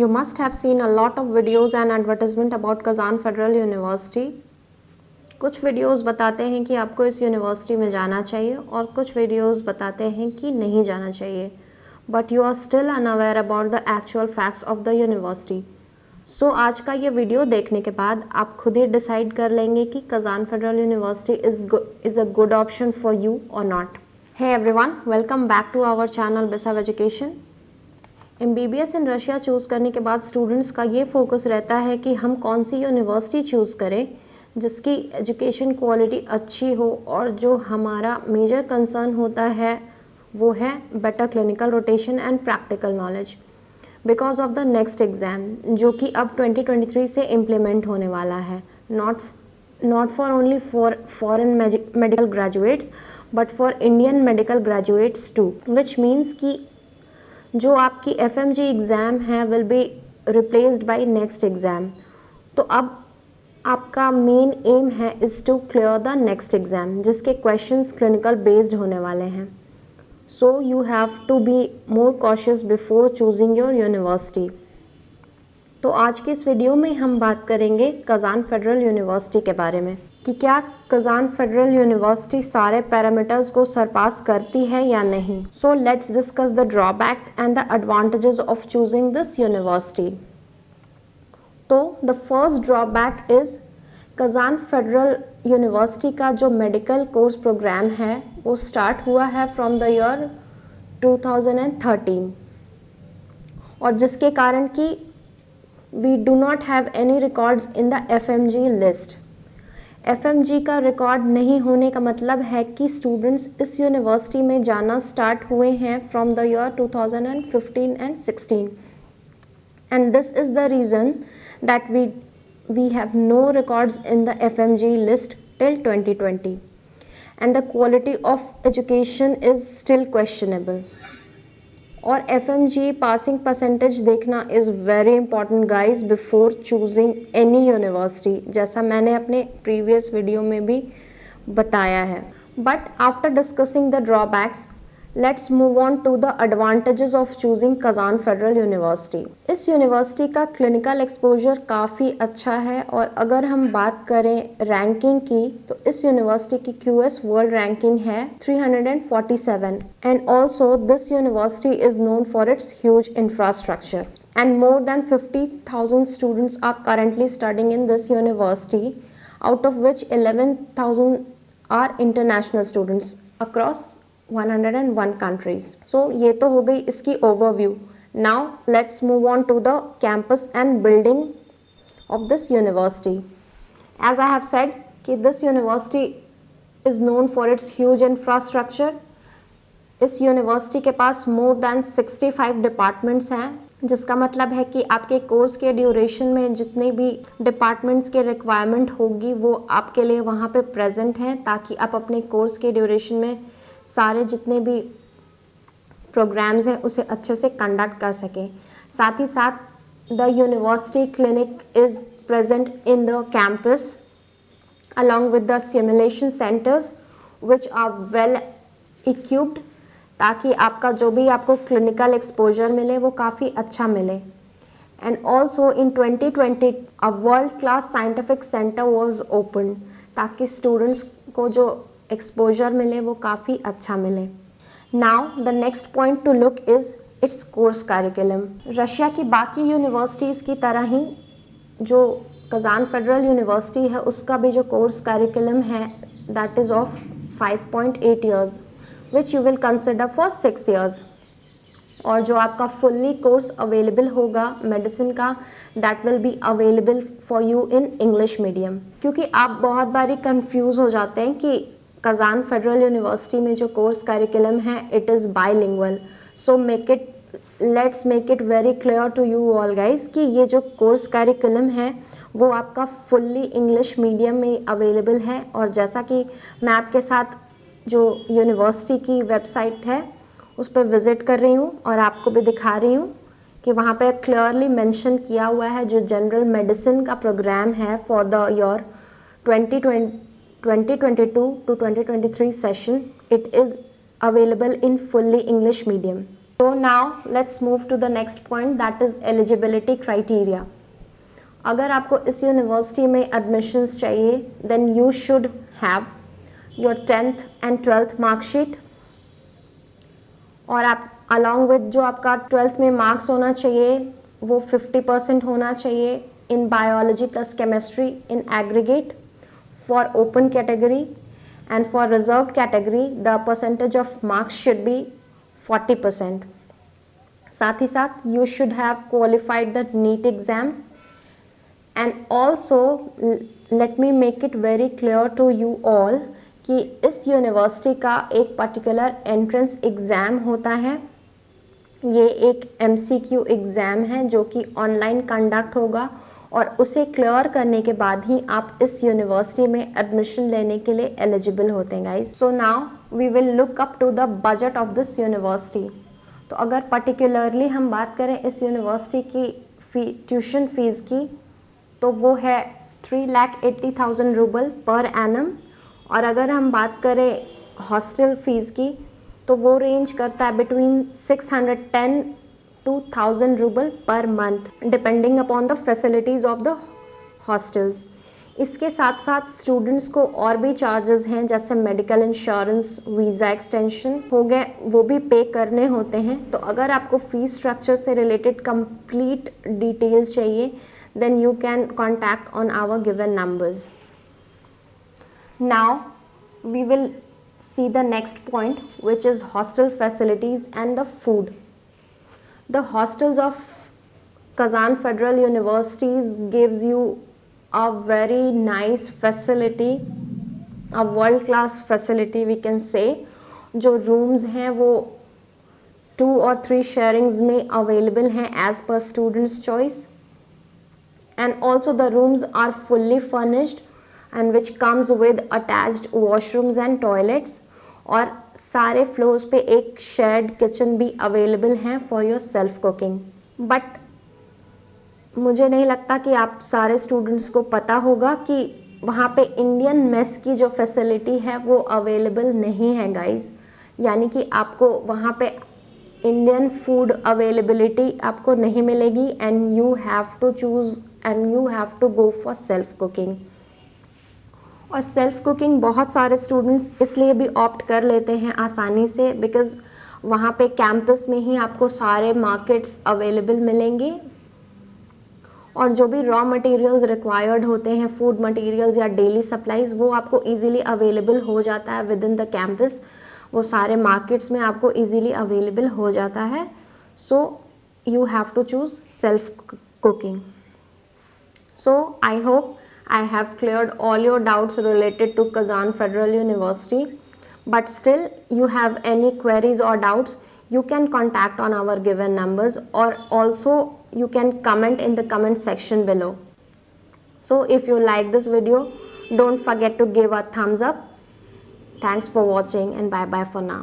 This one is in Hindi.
You must have seen a lot of videos and advertisement about Kazan Federal University. कुछ वीडियोस बताते हैं कि आपको इस यूनिवर्सिटी में जाना चाहिए और कुछ वीडियोस बताते हैं कि नहीं जाना चाहिए, but you are still unaware about the actual facts of the university. So आज का ये वीडियो देखने के बाद आप खुद ही डिसाइड कर लेंगे कि Kazan Federal University is a good option for you और not. Hey everyone, welcome back to our channel Bisav education. MBBS in Russia choose करने के बाद स्टूडेंट्स का ये फोकस रहता है कि हम कौन सी यूनिवर्सिटी चूज़ करें जिसकी एजुकेशन क्वालिटी अच्छी हो, और जो हमारा मेजर कंसर्न होता है वो है better clinical rotation and practical knowledge because of the next exam जो कि अब 2023 से इम्प्लीमेंट होने वाला है. Not for only for foreign medical graduates but for Indian medical graduates too, which means कि जो आपकी FMG एग्ज़ाम है will be replaced by next exam. तो अब आपका मेन एम है is to clear the next exam जिसके क्वेश्चंस क्लिनिकल बेस्ड होने वाले हैं. सो you have to be more cautious before choosing your university. तो आज के इस वीडियो में हम बात करेंगे कज़ान फेडरल यूनिवर्सिटी के बारे में कि क्या कज़ान फेडरल यूनिवर्सिटी सारे पैरामीटर्स को सरपास करती है या नहीं. So let's discuss the drawbacks and the advantages of choosing this university. तो the first drawback is Kazan Federal University का जो मेडिकल कोर्स प्रोग्राम है वो स्टार्ट हुआ है फ्रॉम द ईयर 2013, और जिसके कारण कि we do not have any records in the FMG लिस्ट. FMG का रिकॉर्ड नहीं होने का मतलब है कि स्टूडेंट्स इस यूनिवर्सिटी में जाना स्टार्ट हुए हैं from the year 2015 and 16, and this is the reason that we have no records in the FMG list till 2020, and the quality of education is still questionable. और FMG passing percentage देखना is very important guys before choosing any university, जैसा मैंने अपने previous video में भी बताया है. But after discussing the drawbacks, let's move on to the advantages of choosing Kazan Federal University. इस यूनिवर्सिटी का क्लिनिकल एक्सपोजर काफ़ी अच्छा है, और अगर हम बात करें रैंकिंग की तो इस यूनिवर्सिटी की QS वर्ल्ड रैंकिंग है 347, and also this university is known for its huge infrastructure, and more than 50,000 students are currently studying in this university, out of which 11,000 are international students across 101 countries. So ये तो हो गई इसकी overview. Now let's move on to the campus and building of this university. As I have said कि this university is known for its huge infrastructure. इस यूनिवर्सिटी के पास more than 65 डिपार्टमेंट्स हैं, जिसका मतलब है कि आपके कोर्स के ड्यूरेशन में जितने भी डिपार्टमेंट्स के रिक्वायरमेंट होगी वो आपके लिए वहाँ पे प्रेजेंट हैं, ताकि आप अपने कोर्स के ड्यूरेशन में सारे जितने भी प्रोग्राम्स हैं उसे अच्छे से कंडक्ट कर सकें. साथ ही साथ the university clinic is present in the campus along with the simulation centers which are well equipped, ताकि आपका जो भी आपको क्लिनिकल एक्सपोजर मिले वो काफ़ी अच्छा मिले. And also in 2020 a world class scientific centre was open, ताकि स्टूडेंट्स को जो एक्सपोजर मिले वो काफ़ी अच्छा मिले. Now the next point two look is its course curriculum. Russia की बाकी यूनिवर्सिटीज़ की तरह ही जो कज़ान फेडरल यूनिवर्सिटी है उसका भी जो कोर्स करिकुलम है that is of 5.8 years which you will consider for 6 years. और जो आपका फुल्ली कोर्स अवेलेबल होगा मेडिसिन का that will be available for you in English medium. क्योंकि आप बहुत बारी कंफ्यूज हो जाते हैं कि कज़ान फेडरल यूनिवर्सिटी में जो कोर्स करिकुलम है it is bilingual. So let's make it very clear to you all guys कि ये जो कोर्स करिकुलम है वो आपका फुल्ली इंग्लिश मीडियम में अवेलेबल है. और जैसा कि मैं आपके साथ जो यूनिवर्सिटी की वेबसाइट है उस पर विज़िट कर रही हूँ और आपको भी दिखा रही हूँ कि वहाँ पे क्लियरली मेंशन किया हुआ है जो जनरल मेडिसिन का प्रोग्राम है for the year 2022 to 2023 session, it is available in fully English medium. So now let's move to the next point, that is eligibility criteria. अगर आपको इस यूनिवर्सिटी में एडमिशन्स चाहिए then you should have your 10th and 12th marksheet, और आप अलॉन्ग विद जो आपका 12th में मार्क्स होना चाहिए वो 50% होना चाहिए in biology plus chemistry in aggregate for open category, and for reserve category the percentage of marks should be 40%. साथ ही साथ you should have qualified the NEET exam. And also let me make it very clear to you all कि इस यूनिवर्सिटी का एक पर्टिकुलर एंट्रेंस एग्ज़ाम होता है. ये एक MCQ एग्ज़ाम है जो कि ऑनलाइन कंडक्ट होगा, और उसे क्लियर करने के बाद ही आप इस यूनिवर्सिटी में एडमिशन लेने के लिए एलिजिबल होते हैं guys. So now we will look up to the budget of this university. तो अगर पर्टिकुलरली हम बात करें इस यूनिवर्सिटी की ट्यूशन फीस की, तो वो है 3,80,000 रूबल पर एनम. और अगर हम बात करें हॉस्टल फीस की तो वो रेंज करता है between 610 to 1,000 rouble per month depending upon the facilities of the hostels. इसके साथ साथ स्टूडेंट्स को और भी चार्जेस हैं, जैसे मेडिकल इंश्योरेंस, वीज़ा एक्सटेंशन हो गए, वो भी पे करने होते हैं. तो अगर आपको फ़ीस स्ट्रक्चर से रिलेटेड कंप्लीट डिटेल्स चाहिए then you can contact on our given numbers. Now we will see the next point, which is hostel facilities and the food. The hostels of Kazan Federal Universities gives you a very nice facility, a world class facility we can say. जो rooms हैं वो 2 or 3 sharings में available हैं as per students choice. And also the rooms are fully furnished and which comes with attached washrooms and toilets, और सारे फ्लोर्स पे एक शेयर्ड किचन भी अवेलेबल हैं for your self cooking. But मुझे नहीं लगता कि आप सारे स्टूडेंट्स को पता होगा कि वहाँ पे इंडियन मेस की जो फैसिलिटी है वो अवेलेबल नहीं है गाइस. यानी कि आपको वहाँ पे इंडियन फूड अवेलेबिलिटी आपको नहीं मिलेगी, and you have to choose and you have to go for self cooking. और सेल्फ कुकिंग बहुत सारे स्टूडेंट्स इसलिए भी ऑप्ट कर लेते हैं आसानी से, बिकॉज़ वहाँ पे कैंपस में ही आपको सारे मार्केट्स अवेलेबल मिलेंगे, और जो भी रॉ मटेरियल्स रिक्वायर्ड होते हैं, फूड मटेरियल्स या डेली सप्लाईज, वो आपको इजीली अवेलेबल हो जाता है विद इन द कैंपस. वो सारे मार्केट्स में आपको इजीली अवेलेबल हो जाता है. So you have to choose self cooking. So I hope I have cleared all your doubts related to Kazan Federal University. But still you have any queries or doubts, you can contact on our given numbers, or also you can comment in the comment section below. So if you like this video, don't forget to give a thumbs up. Thanks for watching and bye bye for now.